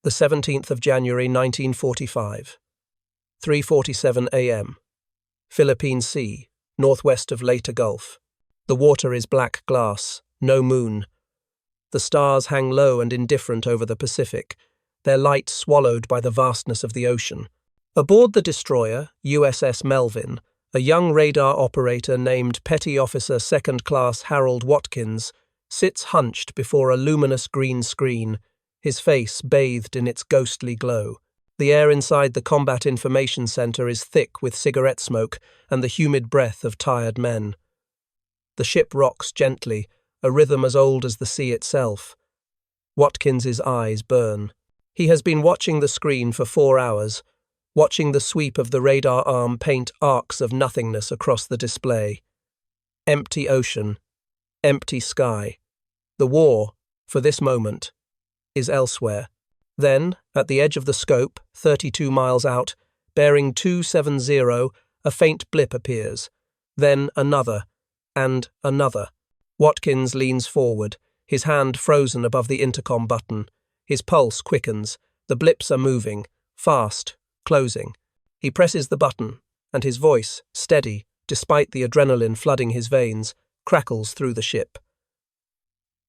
the 17th of January 1945. 3:47 a.m. Philippine Sea, northwest of Leyte Gulf. The water is black glass, no moon. The stars hang low and indifferent over the Pacific, their light swallowed by the vastness of the ocean. Aboard the destroyer, USS Melvin, a young radar operator named Petty Officer Second Class Harold Watkins sits hunched before a luminous green screen, his face bathed in its ghostly glow. The air inside the Combat Information Center is thick with cigarette smoke and the humid breath of tired men. The ship rocks gently, a rhythm as old as the sea itself. Watkins's eyes burn. He has been watching the screen for 4 hours, watching the sweep of the radar arm paint arcs of nothingness across the display. Empty ocean, empty sky. The war, for this moment, is elsewhere. Then, at the edge of the scope, 32 miles out, bearing 270, a faint blip appears. Then another, and another. Watkins leans forward, his hand frozen above the intercom button. His pulse quickens. The blips are moving, fast, closing. He presses the button, and his voice, steady, despite the adrenaline flooding his veins, crackles through the ship.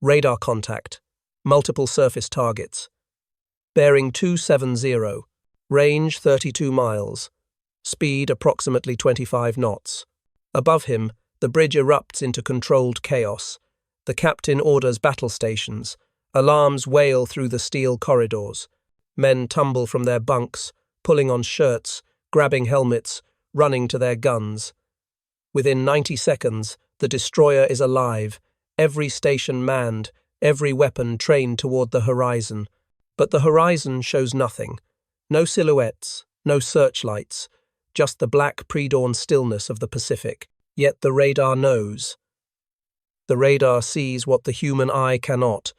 Radar contact. Multiple surface targets. Bearing 270. Range 32 miles. Speed approximately 25 knots. Above him, the bridge erupts into controlled chaos. The captain orders battle stations. Alarms wail through the steel corridors. Men tumble from their bunks, pulling on shirts, grabbing helmets, running to their guns. Within 90 seconds, the destroyer is alive, every station manned, every weapon trained toward the horizon. But the horizon shows nothing. No silhouettes, no searchlights, just the black pre-dawn stillness of the Pacific. Yet the radar knows. The radar sees what the human eye cannot,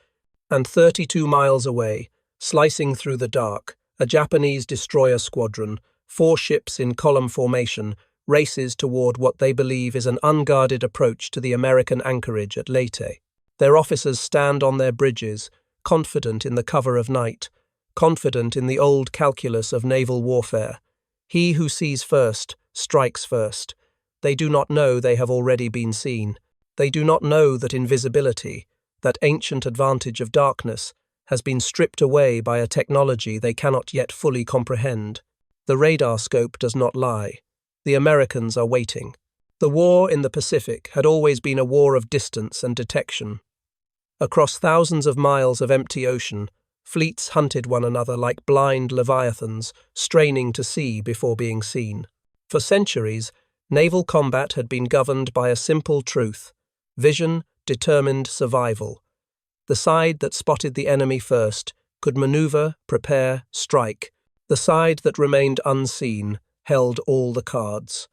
and 32 miles away, slicing through the dark, a Japanese destroyer squadron, 4 ships in column formation, races toward what they believe is an unguarded approach to the American anchorage at Leyte. Their officers stand on their bridges, confident in the cover of night, confident in the old calculus of naval warfare. He who sees first, strikes first. They do not know they have already been seen. They do not know that invisibility, that ancient advantage of darkness, has been stripped away by a technology they cannot yet fully comprehend. The radar scope does not lie. The Americans are waiting. The war in the Pacific had always been a war of distance and detection. Across thousands of miles of empty ocean, fleets hunted one another like blind leviathans, straining to see before being seen. For centuries, naval combat had been governed by a simple truth: vision determined survival. The side that spotted the enemy first could maneuver, prepare, strike. The side that remained unseen held all the cards.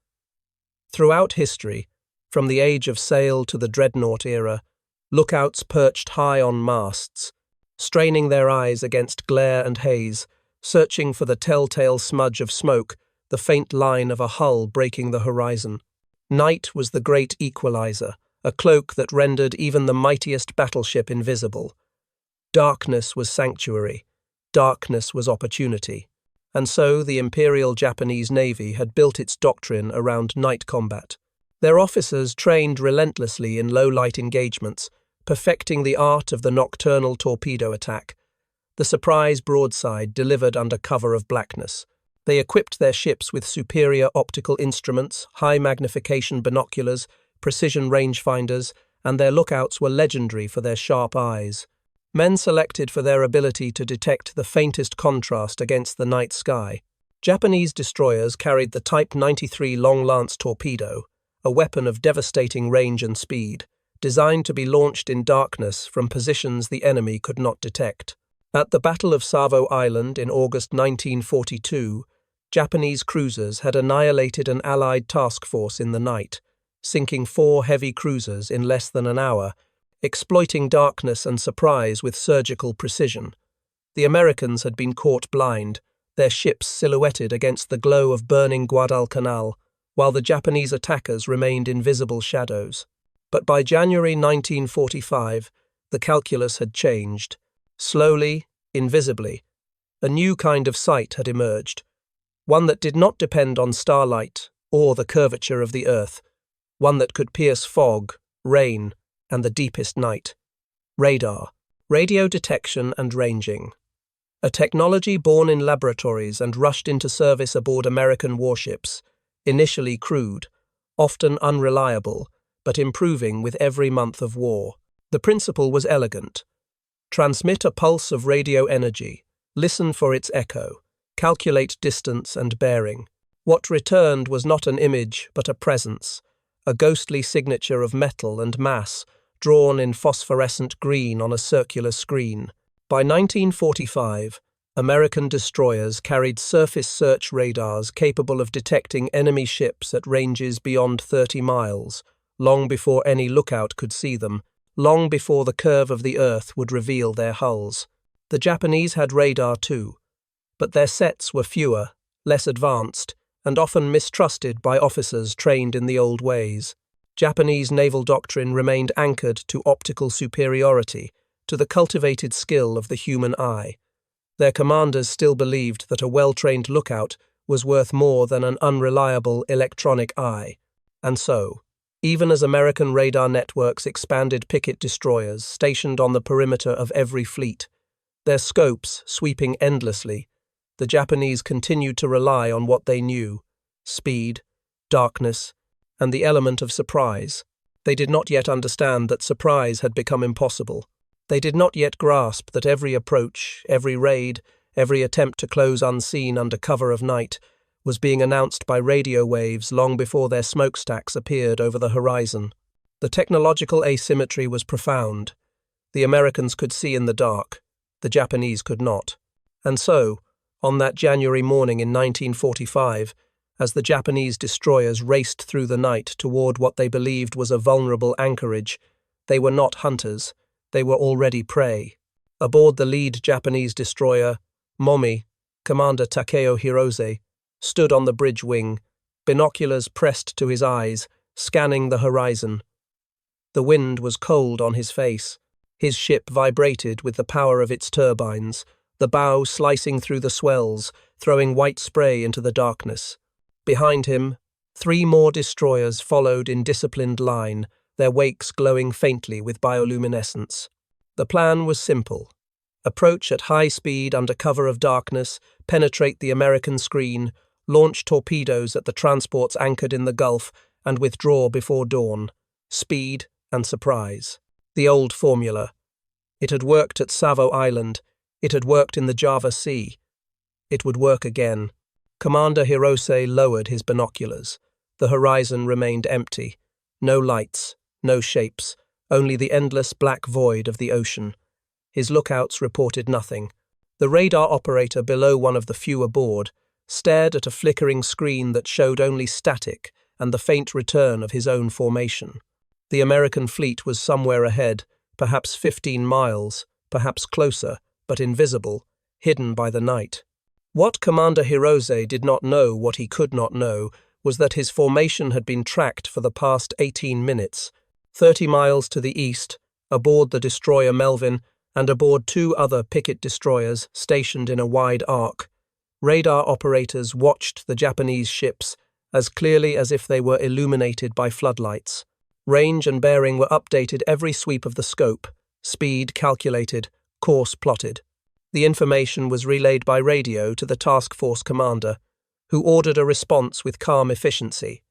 Throughout history, from the age of sail to the dreadnought era, lookouts perched high on masts, straining their eyes against glare and haze, searching for the telltale smudge of smoke, the faint line of a hull breaking the horizon. Night was the great equalizer, a cloak that rendered even the mightiest battleship invisible. Darkness was sanctuary. Darkness was opportunity. And so the Imperial Japanese Navy had built its doctrine around night combat. Their officers trained relentlessly in low-light engagements, perfecting the art of the nocturnal torpedo attack, the surprise broadside delivered under cover of blackness. They equipped their ships with superior optical instruments, high-magnification binoculars, precision rangefinders, and their lookouts were legendary for their sharp eyes. Men selected for their ability to detect the faintest contrast against the night sky. Japanese destroyers carried the Type 93 long-lance torpedo, a weapon of devastating range and speed, designed to be launched in darkness from positions the enemy could not detect. At the Battle of Savo Island in August 1942, Japanese cruisers had annihilated an Allied task force in the night, sinking 4 heavy cruisers in less than an hour, exploiting darkness and surprise with surgical precision. The Americans had been caught blind, their ships silhouetted against the glow of burning Guadalcanal, while the Japanese attackers remained invisible shadows. But by January 1945, the calculus had changed. Slowly, invisibly, A new kind of sight had emerged, one that did not depend on starlight or the curvature of the earth, one that could pierce fog, rain, and the deepest night. Radar, radio detection and ranging. A technology born in laboratories and rushed into service aboard American warships, initially crude, often unreliable, but improving with every month of war. The principle was elegant. Transmit a pulse of radio energy, listen for its echo, calculate distance and bearing. What returned was not an image, but a presence, a ghostly signature of metal and mass, drawn in phosphorescent green on a circular screen. By 1945, American destroyers carried surface search radars capable of detecting enemy ships at ranges beyond 30 miles, long before any lookout could see them, long before the curve of the earth would reveal their hulls. The Japanese had radar too, but their sets were fewer, less advanced, and often mistrusted by officers trained in the old ways. Japanese naval doctrine remained anchored to optical superiority, to the cultivated skill of the human eye. Their commanders still believed that a well-trained lookout was worth more than an unreliable electronic eye. And so, even as American radar networks expanded picket destroyers stationed on the perimeter of every fleet, their scopes sweeping endlessly, the Japanese continued to rely on what they knew: speed, darkness, and the element of surprise. They did not yet understand that surprise had become impossible. They did not yet grasp that every approach, every raid, every attempt to close unseen under cover of night was being announced by radio waves long before their smokestacks appeared over the horizon. The technological asymmetry was profound. The Americans could see in the dark, the Japanese could not. And so, on that January morning in 1945, as the Japanese destroyers raced through the night toward what they believed was a vulnerable anchorage, they were not hunters. They were already prey. Aboard the lead Japanese destroyer, Momi, Commander Takeo Hirose, stood on the bridge wing, binoculars pressed to his eyes, scanning the horizon. The wind was cold on his face. His ship vibrated with the power of its turbines, the bow slicing through the swells, throwing white spray into the darkness. Behind him, 3 more destroyers followed in disciplined line, their wakes glowing faintly with bioluminescence. The plan was simple. Approach at high speed under cover of darkness, penetrate the American screen, launch torpedoes at the transports anchored in the Gulf, and withdraw before dawn. Speed and surprise. The old formula. It had worked at Savo Island. It had worked in the Java Sea. It would work again. Commander Hirose lowered his binoculars. The horizon remained empty. No lights. No shapes, only the endless black void of the ocean. His lookouts reported nothing. The radar operator below one of the few aboard stared at a flickering screen that showed only static and the faint return of his own formation. The American fleet was somewhere ahead, perhaps 15 miles, perhaps closer, but invisible, hidden by the night. What Commander Hirose did not know, what he could not know, was that his formation had been tracked for the past 18 minutes, 30 miles to the east, aboard the destroyer Melvin, and aboard 2 other picket destroyers stationed in a wide arc. Radar operators watched the Japanese ships as clearly as if they were illuminated by floodlights. Range and bearing were updated every sweep of the scope, speed calculated, course plotted. The information was relayed by radio to the task force commander, who ordered a response with calm efficiency.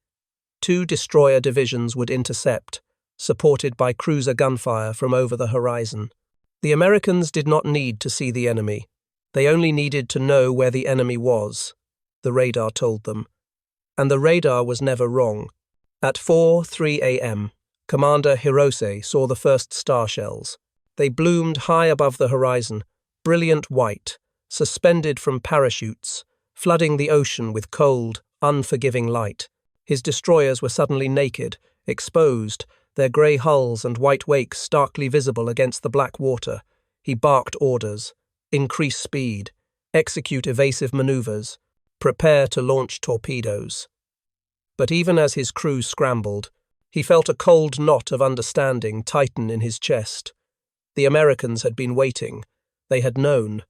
2 destroyer divisions would intercept, supported by cruiser gunfire from over the horizon. The Americans did not need to see the enemy. They only needed to know where the enemy was, the radar told them. And the radar was never wrong. At 4:03 a.m., Commander Hirose saw the first star shells. They bloomed high above the horizon, brilliant white, suspended from parachutes, flooding the ocean with cold, unforgiving light. His destroyers were suddenly naked, exposed, their grey hulls and white wakes starkly visible against the black water. He barked orders: increase speed, execute evasive maneuvers, prepare to launch torpedoes. But even as his crew scrambled, he felt a cold knot of understanding tighten in his chest. The Americans had been waiting. They had known.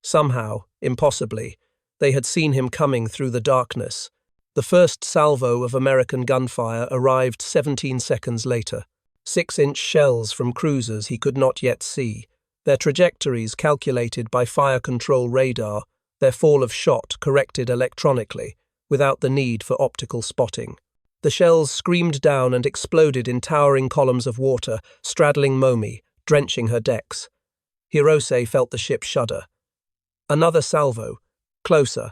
Somehow, impossibly, they had seen him coming through the darkness. The first salvo of American gunfire arrived 17 seconds later. 6-inch shells from cruisers he could not yet see, their trajectories calculated by fire control radar, their fall of shot corrected electronically, without the need for optical spotting. The shells screamed down and exploded in towering columns of water, straddling Momi, drenching her decks. Hirose felt the ship shudder. Another salvo, closer,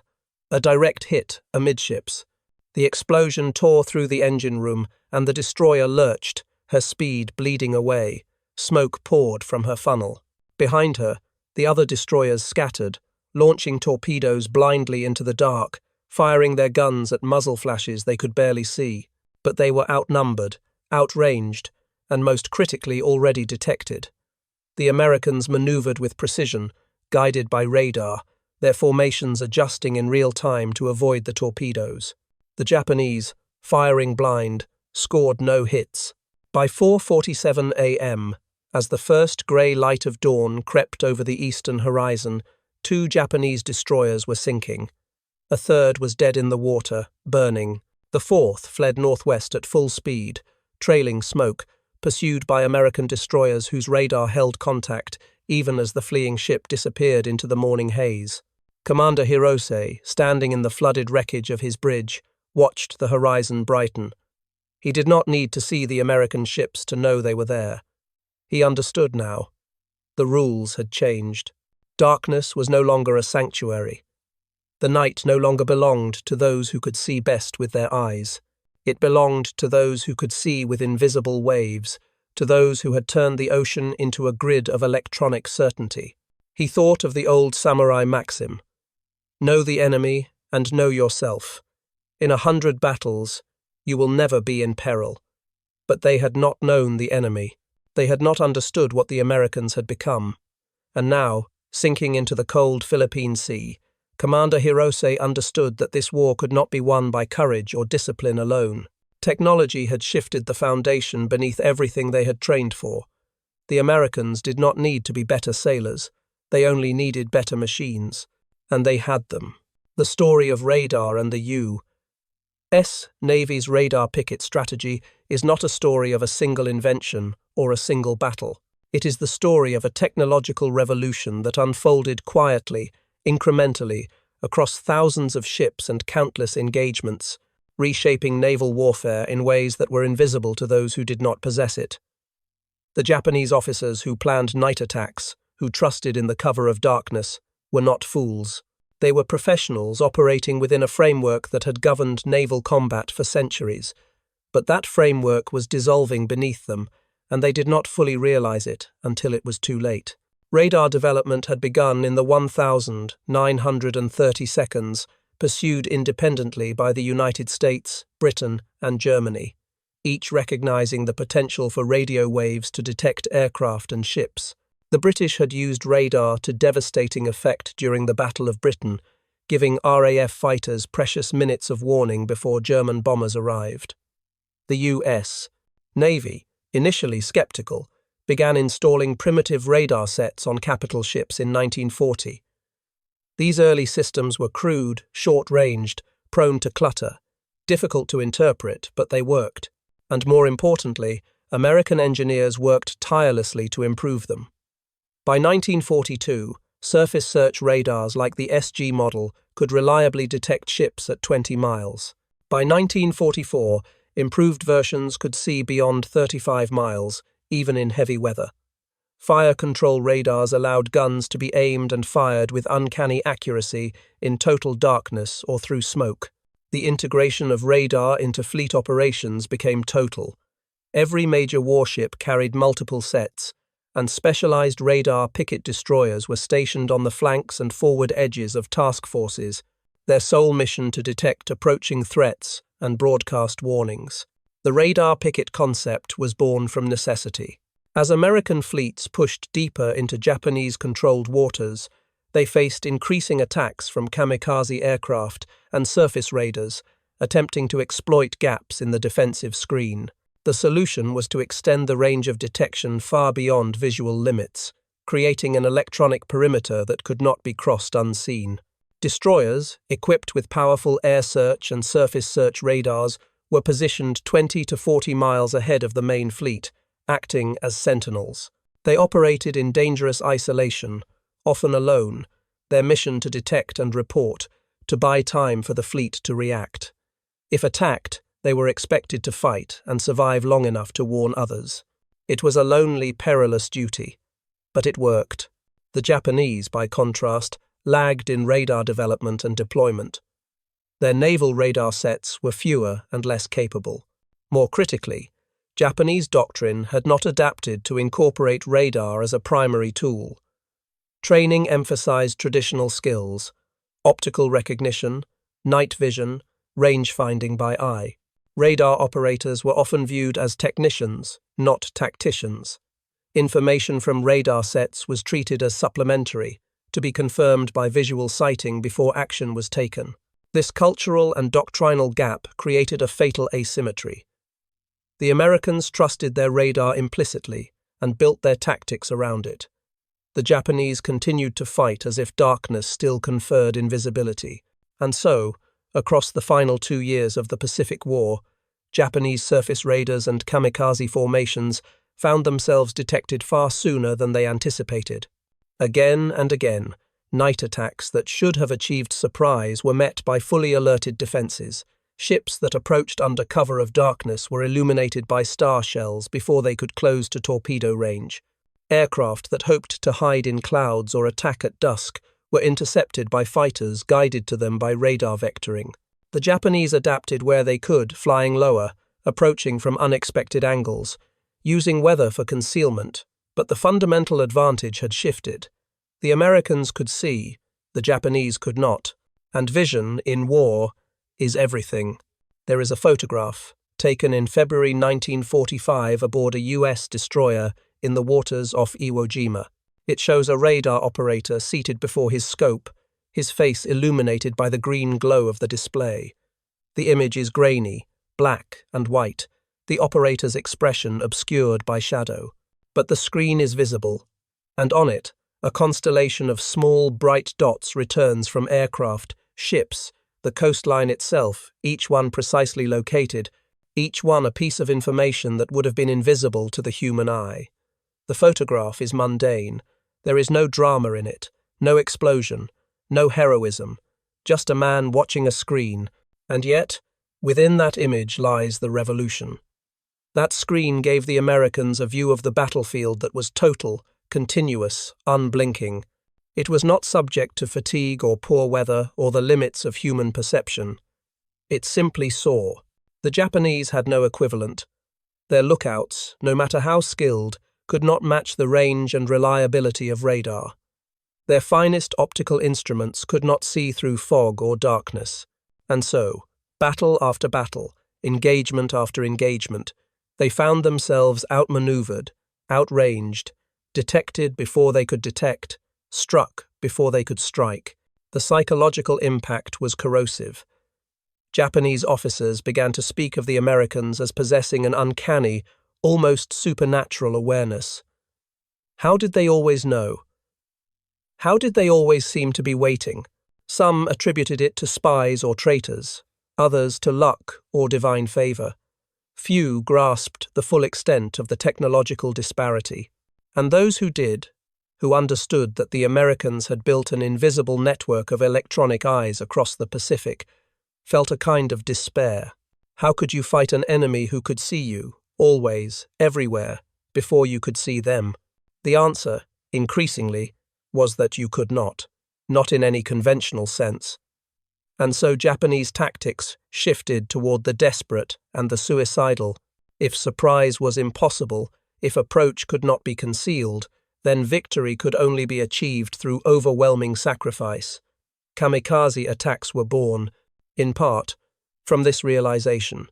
a direct hit amidships. The explosion tore through the engine room, and the destroyer lurched, her speed bleeding away. Smoke poured from her funnel. Behind her, the other destroyers scattered, launching torpedoes blindly into the dark, firing their guns at muzzle flashes they could barely see. But they were outnumbered, outranged, and most critically already detected. The Americans maneuvered with precision, guided by radar, their formations adjusting in real time to avoid the torpedoes. The Japanese, firing blind, scored no hits. By 4:47 a.m., as the first grey light of dawn crept over the eastern horizon, 2 Japanese destroyers were sinking. A third was dead in the water, burning. The fourth fled northwest at full speed, trailing smoke, pursued by American destroyers whose radar held contact even as the fleeing ship disappeared into the morning haze. Commander Hirose, standing in the flooded wreckage of his bridge, watched the horizon brighten. He did not need to see the American ships to know they were there. He understood now. The rules had changed. Darkness was no longer a sanctuary. The night no longer belonged to those who could see best with their eyes. It belonged to those who could see with invisible waves, to those who had turned the ocean into a grid of electronic certainty. He thought of the old samurai maxim, "Know the enemy and know yourself. In 100 battles, you will never be in peril." But they had not known the enemy. They had not understood what the Americans had become. And now, sinking into the cold Philippine Sea, Commander Hirose understood that this war could not be won by courage or discipline alone. Technology had shifted the foundation beneath everything they had trained for. The Americans did not need to be better sailors. They only needed better machines. And they had them. The story of radar and the U.S. Navy's radar picket strategy is not a story of a single invention or a single battle. It is the story of a technological revolution that unfolded quietly, incrementally, across thousands of ships and countless engagements, reshaping naval warfare in ways that were invisible to those who did not possess it. The Japanese officers who planned night attacks, who trusted in the cover of darkness, were not fools. They were professionals operating within a framework that had governed naval combat for centuries. But that framework was dissolving beneath them, and they did not fully realize it until it was too late. Radar development had begun in the 1,930 seconds, pursued independently by the United States, Britain, and Germany, each recognizing the potential for radio waves to detect aircraft and ships. The British had used radar to devastating effect during the Battle of Britain, giving RAF fighters precious minutes of warning before German bombers arrived. The U.S. Navy, initially skeptical, began installing primitive radar sets on capital ships in 1940. These early systems were crude, short-ranged, prone to clutter, difficult to interpret, but they worked. And more importantly, American engineers worked tirelessly to improve them. By 1942, surface search radars like the SG model could reliably detect ships at 20 miles. By 1944, improved versions could see beyond 35 miles, even in heavy weather. Fire control radars allowed guns to be aimed and fired with uncanny accuracy in total darkness or through smoke. The integration of radar into fleet operations became total. Every major warship carried multiple sets, and specialized radar picket destroyers were stationed on the flanks and forward edges of task forces, their sole mission to detect approaching threats and broadcast warnings. The radar picket concept was born from necessity. As American fleets pushed deeper into Japanese-controlled waters, they faced increasing attacks from kamikaze aircraft and surface raiders, attempting to exploit gaps in the defensive screen. The solution was to extend the range of detection far beyond visual limits, creating an electronic perimeter that could not be crossed unseen. Destroyers, equipped with powerful air search and surface search radars, were positioned 20 to 40 miles ahead of the main fleet, acting as sentinels. They operated in dangerous isolation, often alone, their mission to detect and report, to buy time for the fleet to react. If attacked, they were expected to fight and survive long enough to warn others. It was a lonely, perilous duty, but it worked. The Japanese, by contrast, lagged in radar development and deployment. Their naval radar sets were fewer and less capable. More critically, Japanese doctrine had not adapted to incorporate radar as a primary tool. Training emphasized traditional skills: optical recognition, night vision, range finding by eye. Radar operators were often viewed as technicians, not tacticians. Information from radar sets was treated as supplementary, to be confirmed by visual sighting before action was taken. This cultural and doctrinal gap created a fatal asymmetry. The Americans trusted their radar implicitly and built their tactics around it. The Japanese continued to fight as if darkness still conferred invisibility, and so, across the final 2 years of the Pacific War, Japanese surface raiders and kamikaze formations found themselves detected far sooner than they anticipated. Again and again, night attacks that should have achieved surprise were met by fully alerted defenses. Ships that approached under cover of darkness were illuminated by star shells before they could close to torpedo range. Aircraft that hoped to hide in clouds or attack at dusk were intercepted by fighters guided to them by radar vectoring. The Japanese adapted where they could, flying lower, approaching from unexpected angles, using weather for concealment, but the fundamental advantage had shifted. The Americans could see, the Japanese could not, and vision, in war, is everything. There is a photograph, taken in February 1945 aboard a U.S. destroyer in the waters off Iwo Jima. It shows a radar operator seated before his scope, his face illuminated by the green glow of the display. The image is grainy, black and white, the operator's expression obscured by shadow. But the screen is visible, and on it, a constellation of small, bright dots returns from aircraft, ships, the coastline itself, each one precisely located, each one a piece of information that would have been invisible to the human eye. The photograph is mundane. There is no drama in it, no explosion, no heroism, just a man watching a screen, and yet, within that image lies the revolution. That screen gave the Americans a view of the battlefield that was total, continuous, unblinking. It was not subject to fatigue or poor weather or the limits of human perception. It simply saw. The Japanese had no equivalent. Their lookouts, no matter how skilled, could not match the range and reliability of radar. Their finest optical instruments could not see through fog or darkness. And so, battle after battle, engagement after engagement, they found themselves outmaneuvered, outranged, detected before they could detect, struck before they could strike. The psychological impact was corrosive. Japanese officers began to speak of the Americans as possessing an uncanny, almost supernatural awareness. How did they always know? How did they always seem to be waiting? Some attributed it to spies or traitors, others to luck or divine favor. Few grasped the full extent of the technological disparity, and those who did, who understood that the Americans had built an invisible network of electronic eyes across the Pacific, felt a kind of despair. How could you fight an enemy who could see you, always, everywhere, before you could see them? The answer, increasingly, was that you could not in any conventional sense. And so Japanese tactics shifted toward the desperate and the suicidal. If surprise was impossible, if approach could not be concealed, then victory could only be achieved through overwhelming sacrifice. Kamikaze attacks were born, in part, from this realization.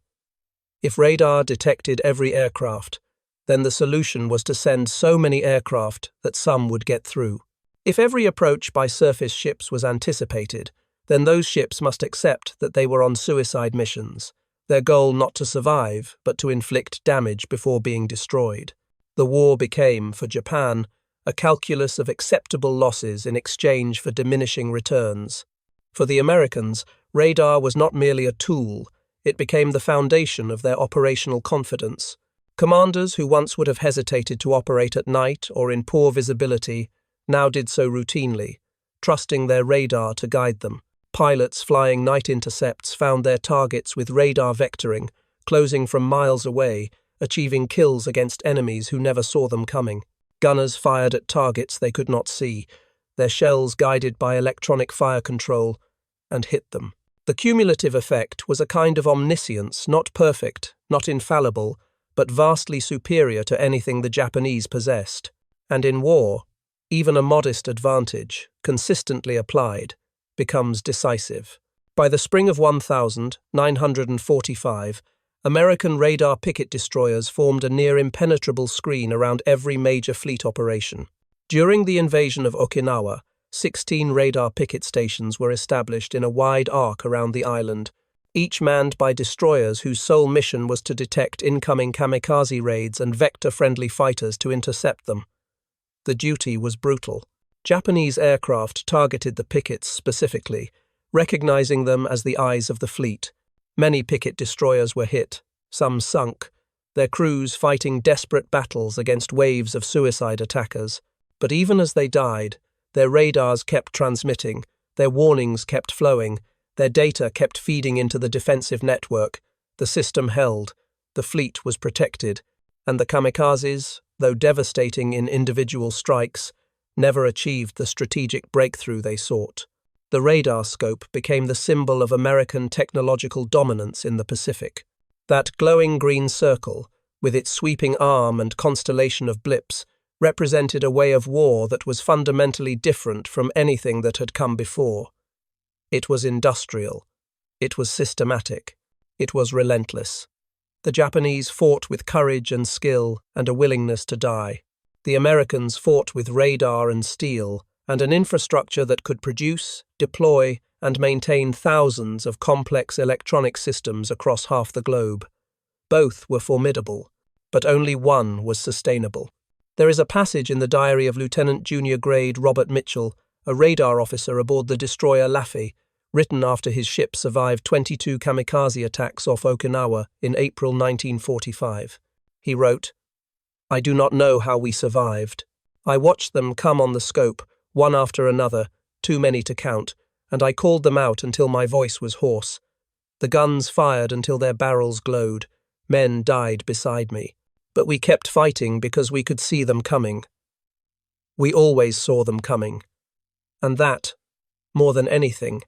If radar detected every aircraft, then the solution was to send so many aircraft that some would get through. If every approach by surface ships was anticipated, then those ships must accept that they were on suicide missions, their goal not to survive, but to inflict damage before being destroyed. The war became, for Japan, a calculus of acceptable losses in exchange for diminishing returns. For the Americans, radar was not merely a tool, it became the foundation of their operational confidence. Commanders who once would have hesitated to operate at night or in poor visibility now did so routinely, trusting their radar to guide them. Pilots flying night intercepts found their targets with radar vectoring, closing from miles away, achieving kills against enemies who never saw them coming. Gunners fired at targets they could not see, their shells guided by electronic fire control, and hit them. The cumulative effect was a kind of omniscience, not perfect, not infallible, but vastly superior to anything the Japanese possessed. And in war, even a modest advantage, consistently applied, becomes decisive. By the spring of 1945, American radar picket destroyers formed a near impenetrable screen around every major fleet operation. During the invasion of Okinawa, 16 radar picket stations were established in a wide arc around the island, each manned by destroyers whose sole mission was to detect incoming kamikaze raids and vector-friendly fighters to intercept them. The duty was brutal. Japanese aircraft targeted the pickets specifically, recognizing them as the eyes of the fleet. Many picket destroyers were hit, some sunk, their crews fighting desperate battles against waves of suicide attackers. But even as they died, their radars kept transmitting, their warnings kept flowing, their data kept feeding into the defensive network. The system held, the fleet was protected, and the kamikazes, though devastating in individual strikes, never achieved the strategic breakthrough they sought. The radar scope became the symbol of American technological dominance in the Pacific. That glowing green circle, with its sweeping arm and constellation of blips, represented a way of war that was fundamentally different from anything that had come before. It was industrial. It was systematic. It was relentless. The Japanese fought with courage and skill and a willingness to die. The Americans fought with radar and steel and an infrastructure that could produce, deploy, and maintain thousands of complex electronic systems across half the globe. Both were formidable, but only one was sustainable. There is a passage in the diary of Lieutenant Junior Grade Robert Mitchell, a radar officer aboard the destroyer Laffey, written after his ship survived 22 kamikaze attacks off Okinawa in April 1945. He wrote, "I do not know how we survived. I watched them come on the scope, one after another, too many to count, and I called them out until my voice was hoarse. The guns fired until their barrels glowed. Men died beside me. But we kept fighting because we could see them coming. We always saw them coming. And that, more than anything,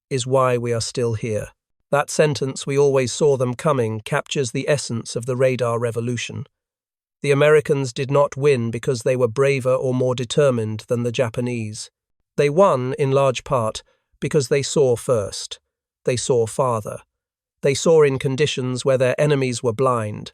is why we are still here." That sentence, "we always saw them coming," captures the essence of the radar revolution. The Americans did not win because they were braver or more determined than the Japanese. They won, in large part, because they saw first. They saw farther. They saw in conditions where their enemies were blind.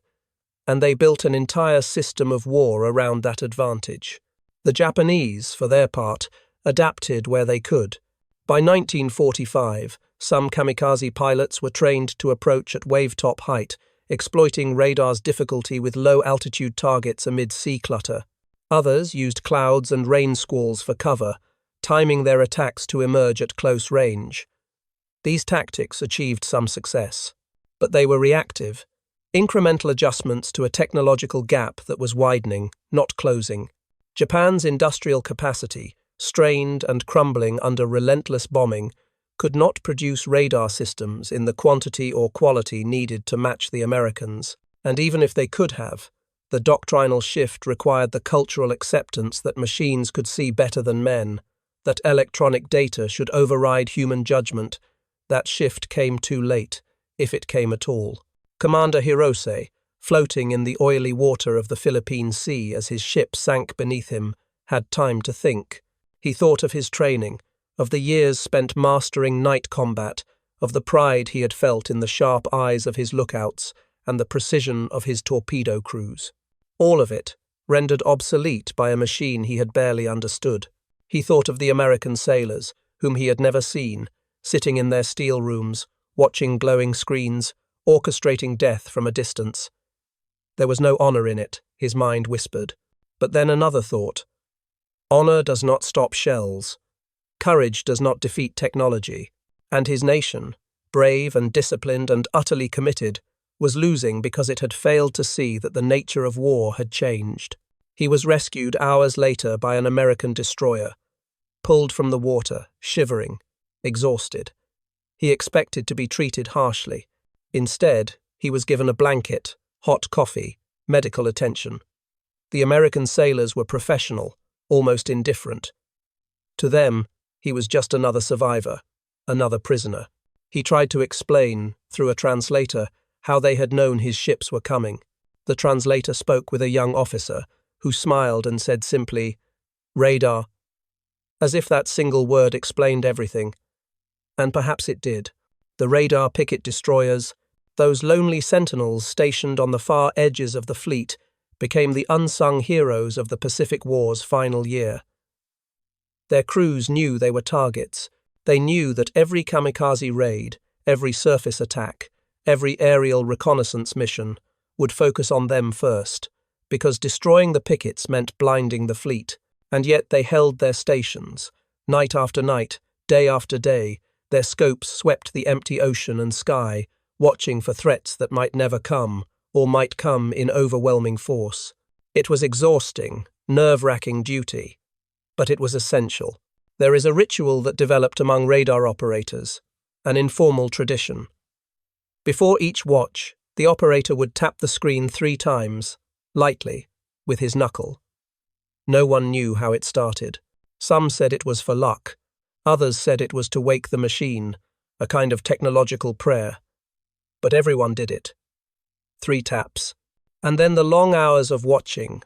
And they built an entire system of war around that advantage. The Japanese, for their part, adapted where they could. By 1945, some kamikaze pilots were trained to approach at wave-top height, exploiting radar's difficulty with low-altitude targets amid sea clutter. Others used clouds and rain squalls for cover, timing their attacks to emerge at close range. These tactics achieved some success, but they were reactive, incremental adjustments to a technological gap that was widening, not closing. Japan's industrial capacity, strained and crumbling under relentless bombing, could not produce radar systems in the quantity or quality needed to match the Americans, and even if they could have, the doctrinal shift required the cultural acceptance that machines could see better than men, that electronic data should override human judgment. That shift came too late, if it came at all. Commander Hirose, floating in the oily water of the Philippine Sea as his ship sank beneath him, had time to think. He thought of his training, of the years spent mastering night combat, of the pride he had felt in the sharp eyes of his lookouts and the precision of his torpedo crews. All of it, rendered obsolete by a machine he had barely understood. He thought of the American sailors, whom he had never seen, sitting in their steel rooms, watching glowing screens, orchestrating death from a distance. There was no honor in it, his mind whispered. But then another thought. Honor does not stop shells. Courage does not defeat technology. And his nation, brave and disciplined and utterly committed, was losing because it had failed to see that the nature of war had changed. He was rescued hours later by an American destroyer, pulled from the water, shivering, exhausted. He expected to be treated harshly. Instead, he was given a blanket, hot coffee, medical attention. The American sailors were professional, almost indifferent. To them, he was just another survivor, another prisoner. He tried to explain, through a translator, how they had known his ships were coming. The translator spoke with a young officer, who smiled and said simply, "Radar," as if that single word explained everything. And perhaps it did. The radar picket destroyers, those lonely sentinels stationed on the far edges of the fleet, became the unsung heroes of the Pacific War's final year. Their crews knew they were targets. They knew that every kamikaze raid, every surface attack, every aerial reconnaissance mission would focus on them first, because destroying the pickets meant blinding the fleet. And yet they held their stations. Night after night, day after day, their scopes swept the empty ocean and sky, watching for threats that might never come, or might come in overwhelming force. It was exhausting, nerve-wracking duty, but it was essential. There is a ritual that developed among radar operators, an informal tradition. Before each watch, the operator would tap the screen 3 times, lightly, with his knuckle. No one knew how it started. Some said it was for luck. Others said it was to wake the machine, a kind of technological prayer. But everyone did it. 3 taps. And then the long hours of watching,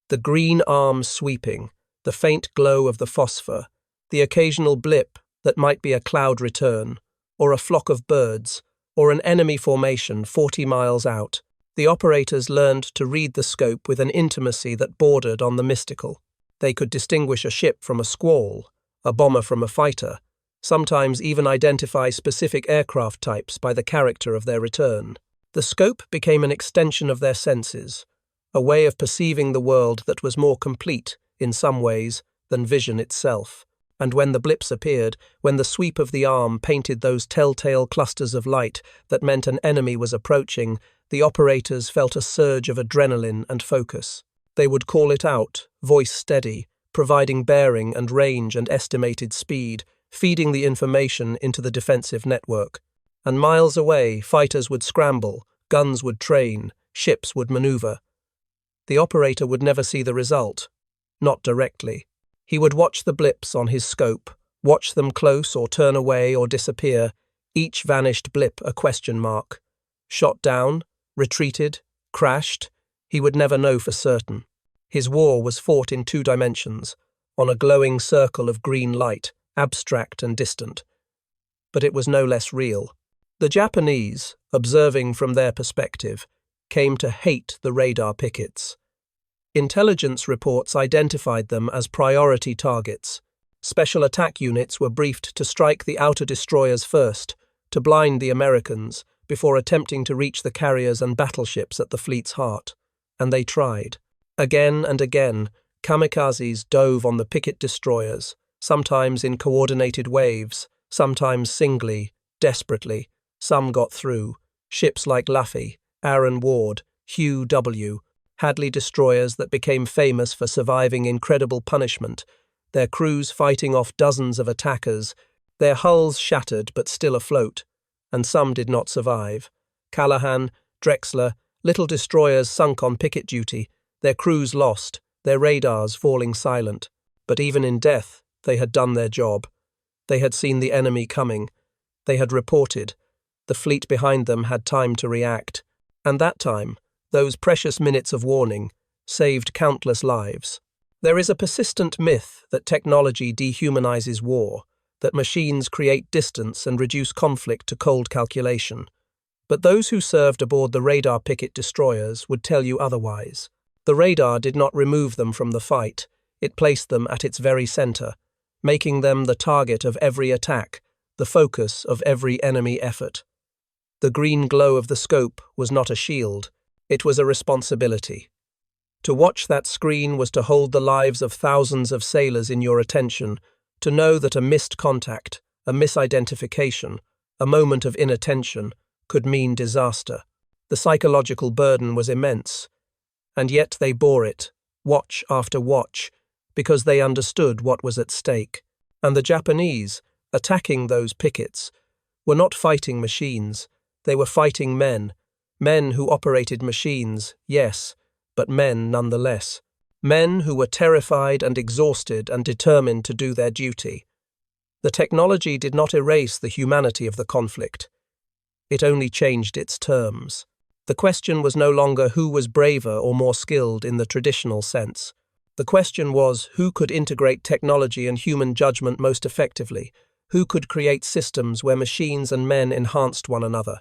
the green arms sweeping, the faint glow of the phosphor, the occasional blip that might be a cloud return, or a flock of birds, or an enemy formation 40 miles out. The operators learned to read the scope with an intimacy that bordered on the mystical. They could distinguish a ship from a squall, a bomber from a fighter, sometimes even identify specific aircraft types by the character of their return. The scope became an extension of their senses, a way of perceiving the world that was more complete, in some ways, than vision itself. And when the blips appeared, when the sweep of the arm painted those telltale clusters of light that meant an enemy was approaching, the operators felt a surge of adrenaline and focus. They would call it out, voice steady, providing bearing and range and estimated speed, feeding the information into the defensive network. And miles away, fighters would scramble, guns would train, ships would maneuver. The operator would never see the result, not directly. He would watch the blips on his scope, watch them close or turn away or disappear, each vanished blip a question mark. Shot down, retreated, crashed, he would never know for certain. His war was fought in 2 dimensions, on a glowing circle of green light, abstract and distant. But it was no less real. The Japanese, observing from their perspective, came to hate the radar pickets. Intelligence reports identified them as priority targets. Special attack units were briefed to strike the outer destroyers first, to blind the Americans, before attempting to reach the carriers and battleships at the fleet's heart. And they tried. Again and again, kamikazes dove on the picket destroyers, sometimes in coordinated waves, sometimes singly, desperately. Some got through. Ships like Laffey, Aaron Ward, Hugh W., Hadley destroyers that became famous for surviving incredible punishment, their crews fighting off dozens of attackers, their hulls shattered but still afloat, and some did not survive. Callahan, Drexler, little destroyers sunk on picket duty, their crews lost, their radars falling silent. But even in death, they had done their job. They had seen the enemy coming. They had reported. The fleet behind them had time to react. And that time, those precious minutes of warning, saved countless lives. There is a persistent myth that technology dehumanizes war, that machines create distance and reduce conflict to cold calculation. But those who served aboard the radar picket destroyers would tell you otherwise. The radar did not remove them from the fight, it placed them at its very center, making them the target of every attack, the focus of every enemy effort. The green glow of the scope was not a shield, it was a responsibility. To watch that screen was to hold the lives of thousands of sailors in your attention, to know that a missed contact, a misidentification, a moment of inattention could mean disaster. The psychological burden was immense, and yet they bore it, watch after watch, because they understood what was at stake. And the Japanese, attacking those pickets, were not fighting machines, they were fighting men who operated machines, yes, but men nonetheless. Men who were terrified and exhausted and determined to do their duty. The technology did not erase the humanity of the conflict. It only changed its terms. The question was no longer who was braver or more skilled in the traditional sense. The question was who could integrate technology and human judgment most effectively, who could create systems where machines and men enhanced one another.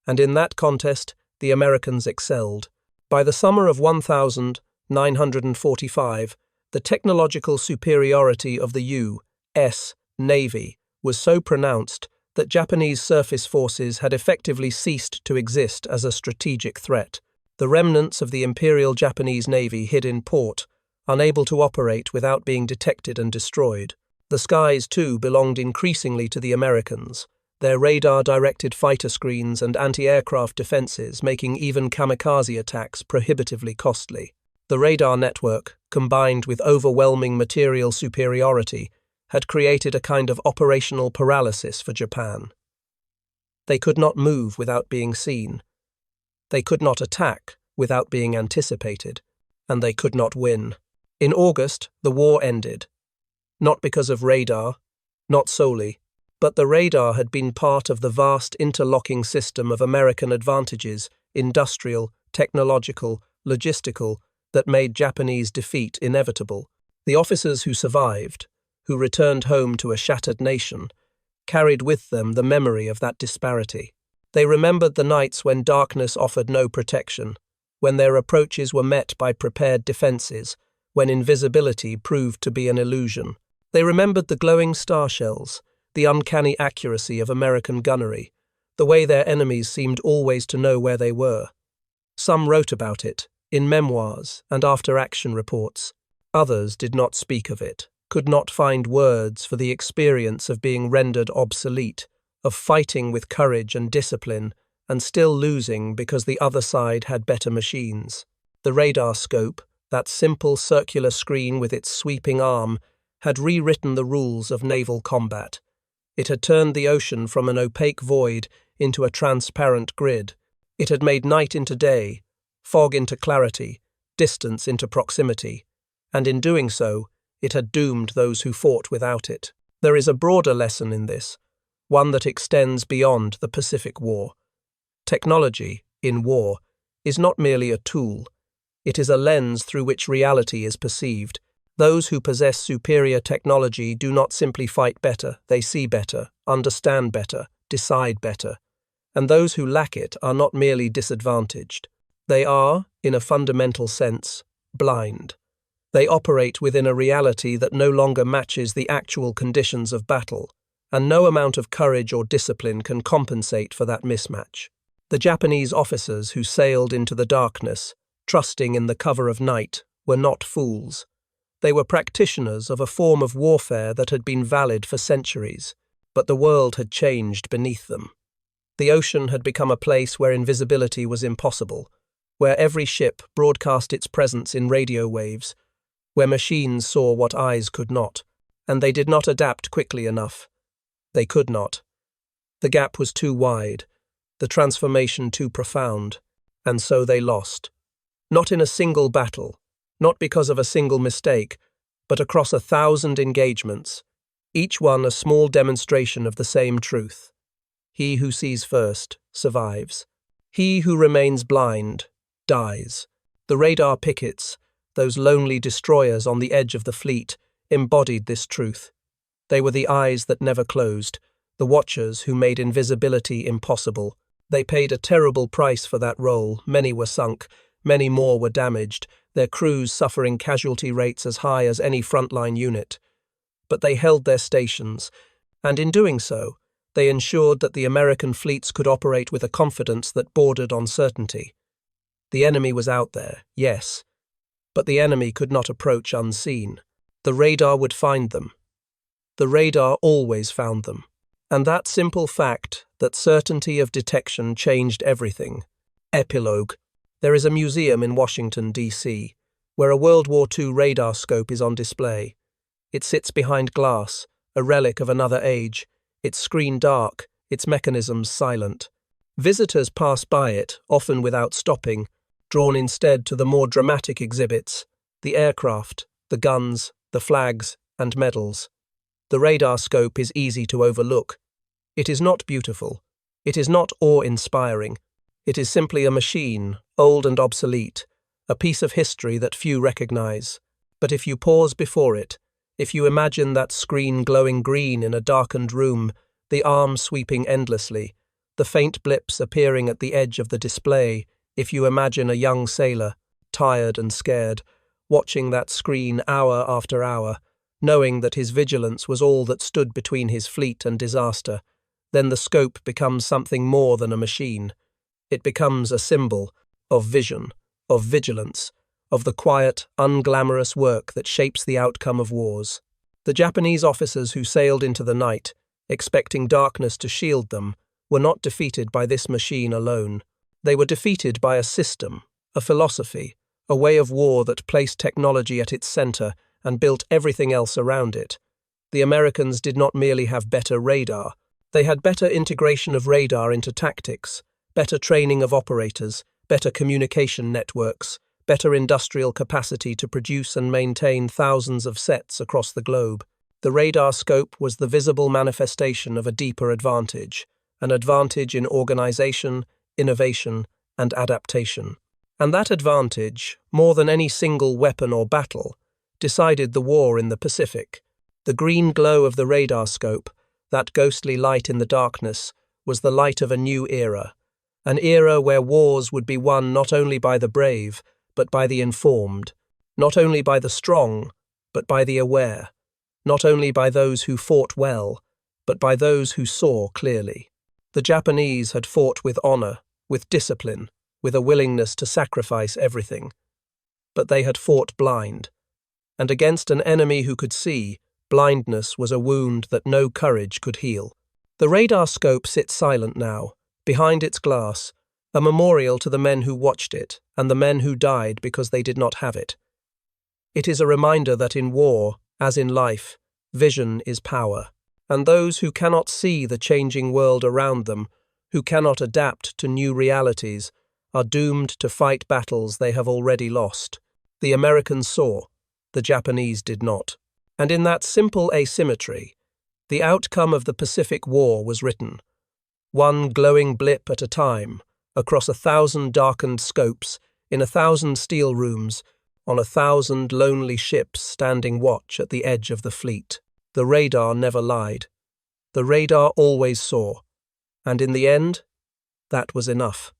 And in that contest, the Americans excelled. By the summer of 1945, the technological superiority of the U.S. Navy was so pronounced that Japanese surface forces had effectively ceased to exist as a strategic threat. The remnants of the Imperial Japanese Navy hid in port, unable to operate without being detected and destroyed. The skies, too, belonged increasingly to the Americans, their radar-directed fighter screens and anti-aircraft defenses making even kamikaze attacks prohibitively costly. The radar network, combined with overwhelming material superiority, had created a kind of operational paralysis for Japan. They could not move without being seen. They could not attack without being anticipated, and they could not win. In August, the war ended. Not because of radar, not solely, but the radar had been part of the vast interlocking system of American advantages, industrial, technological, logistical, that made Japanese defeat inevitable. The officers who survived, who returned home to a shattered nation, carried with them the memory of that disparity. They remembered the nights when darkness offered no protection, when their approaches were met by prepared defenses, when invisibility proved to be an illusion. They remembered the glowing star shells, the uncanny accuracy of American gunnery, the way their enemies seemed always to know where they were. Some wrote about it, in memoirs and after-action reports. Others did not speak of it, could not find words for the experience of being rendered obsolete, of fighting with courage and discipline, and still losing because the other side had better machines. The radar scope, that simple circular screen with its sweeping arm, had rewritten the rules of naval combat. It had turned the ocean from an opaque void into a transparent grid. It had made night into day, fog into clarity, distance into proximity, and in doing so, it had doomed those who fought without it. There is a broader lesson in this, one that extends beyond the Pacific War. Technology, in war, is not merely a tool. It is a lens through which reality is perceived. Those who possess superior technology do not simply fight better, they see better, understand better, decide better. And those who lack it are not merely disadvantaged. They are, in a fundamental sense, blind. They operate within a reality that no longer matches the actual conditions of battle, and no amount of courage or discipline can compensate for that mismatch. The Japanese officers who sailed into the darkness, trusting in the cover of night, were not fools. They were practitioners of a form of warfare that had been valid for centuries, but the world had changed beneath them. The ocean had become a place where invisibility was impossible, where every ship broadcast its presence in radio waves, where machines saw what eyes could not, and they did not adapt quickly enough. They could not. The gap was too wide, the transformation too profound, and so they lost. Not in a single battle, not because of a single mistake, but across 1,000 engagements, each one a small demonstration of the same truth. He who sees first survives. He who remains blind dies. The radar pickets, those lonely destroyers on the edge of the fleet, embodied this truth. They were the eyes that never closed, the watchers who made invisibility impossible. They paid a terrible price for that role. Many were sunk, many more were damaged, their crews suffering casualty rates as high as any frontline unit. But they held their stations, and in doing so, they ensured that the American fleets could operate with a confidence that bordered on certainty. The enemy was out there, yes, but the enemy could not approach unseen. The radar would find them. The radar always found them. And that simple fact, that certainty of detection, changed everything. Epilogue. There is a museum in Washington, D.C., where a World War II radar scope is on display. It sits behind glass, a relic of another age, its screen dark, its mechanisms silent. Visitors pass by it, often without stopping, drawn instead to the more dramatic exhibits, the aircraft, the guns, the flags, and medals. The radar scope is easy to overlook. It is not beautiful. It is not awe-inspiring. It is simply a machine, old and obsolete, a piece of history that few recognize. But if you pause before it, if you imagine that screen glowing green in a darkened room, the arms sweeping endlessly, the faint blips appearing at the edge of the display, if you imagine a young sailor, tired and scared, watching that screen hour after hour, knowing that his vigilance was all that stood between his fleet and disaster, then the scope becomes something more than a machine. It becomes a symbol of vision, of vigilance, of the quiet, unglamorous work that shapes the outcome of wars. The Japanese officers who sailed into the night, expecting darkness to shield them, were not defeated by this machine alone. They were defeated by a system, a philosophy, a way of war that placed technology at its center and built everything else around it. The Americans did not merely have better radar. They had better integration of radar into tactics, better training of operators, better communication networks, better industrial capacity to produce and maintain thousands of sets across the globe. The radar scope was the visible manifestation of a deeper advantage, an advantage in organization, innovation, and adaptation. And that advantage, more than any single weapon or battle, decided the war in the Pacific. The green glow of the radar scope, that ghostly light in the darkness, was the light of a new era, an era where wars would be won not only by the brave, but by the informed, not only by the strong, but by the aware, not only by those who fought well, but by those who saw clearly. The Japanese had fought with honor, with discipline, with a willingness to sacrifice everything. But they had fought blind. And against an enemy who could see, blindness was a wound that no courage could heal. The radar scope sits silent now, behind its glass, a memorial to the men who watched it and the men who died because they did not have it. It is a reminder that in war, as in life, vision is power, and those who cannot see the changing world around them, who cannot adapt to new realities, are doomed to fight battles they have already lost. The Americans saw, the Japanese did not. And in that simple asymmetry, the outcome of the Pacific War was written. One glowing blip at a time, across 1,000 darkened scopes, in 1,000 steel rooms, on 1,000 lonely ships standing watch at the edge of the fleet. The radar never lied. The radar always saw. And in the end, that was enough.